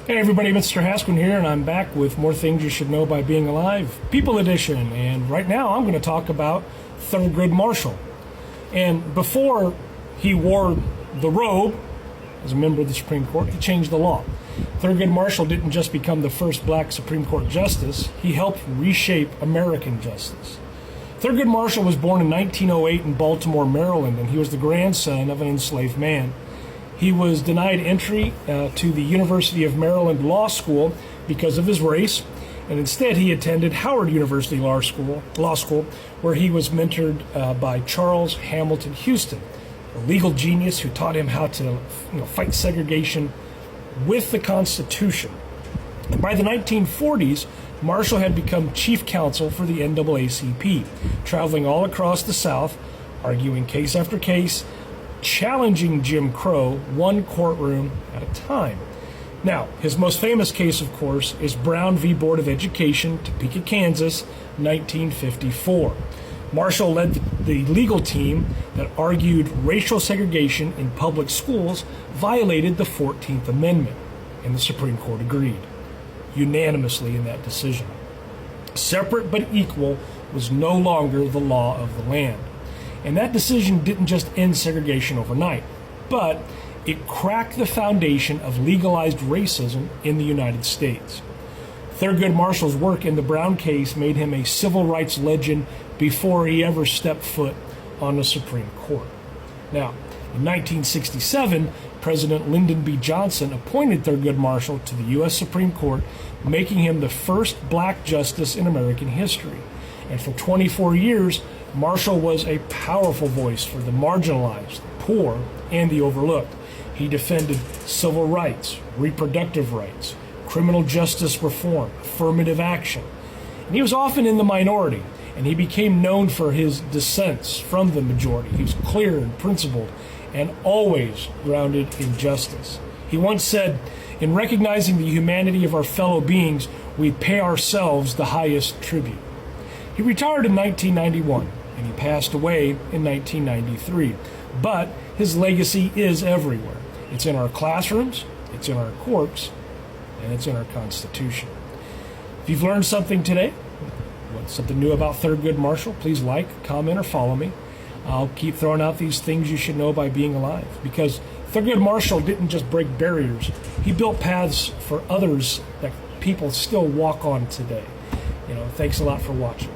Hey everybody, Mr. Haskin here, and I'm back with more things you should know by being alive, People Edition. And right now I'm going to talk about Thurgood Marshall. And before he wore the robe as a member of the Supreme Court, he changed the law. Thurgood Marshall didn't just become the first black Supreme Court justice, he helped reshape American justice. Thurgood Marshall was born in 1908 in Baltimore, Maryland, and he was the grandson of an enslaved man. He was denied entry to the University of Maryland Law School because of his race, and instead he attended Howard University Law School, where he was mentored by Charles Hamilton Houston, a legal genius who taught him how to fight segregation with the Constitution. And by the 1940s, Marshall had become chief counsel for the NAACP, traveling all across the South, arguing case after case, challenging Jim Crow one courtroom at a time. Now, his most famous case, of course, is Brown v. Board of Education, Topeka, Kansas, 1954. Marshall led the legal team that argued racial segregation in public schools violated the 14th Amendment, and the Supreme Court agreed unanimously in that decision. Separate but equal was no longer the law of the land. And that decision didn't just end segregation overnight, but it cracked the foundation of legalized racism in the United States. Thurgood Marshall's work in the Brown case made him a civil rights legend before he ever stepped foot on the Supreme Court. Now, in 1967, President Lyndon B. Johnson appointed Thurgood Marshall to the U.S. Supreme Court, making him the first black justice in American history. And for 24 years, Marshall was a powerful voice for the marginalized, the poor, and the overlooked. He defended civil rights, reproductive rights, criminal justice reform, affirmative action. And he was often in the minority, and he became known for his dissents from the majority. He was clear and principled and always grounded in justice. He once said, "In recognizing the humanity of our fellow beings, we pay ourselves the highest tribute." He retired in 1991, and he passed away in 1993. But his legacy is everywhere. It's in our classrooms, it's in our courts, and it's in our Constitution. If you've learned something today, something new about Thurgood Marshall, please like, comment, or follow me. I'll keep throwing out these things you should know by being alive, because Thurgood Marshall didn't just break barriers. He built paths for others that people still walk on today. Thanks a lot for watching.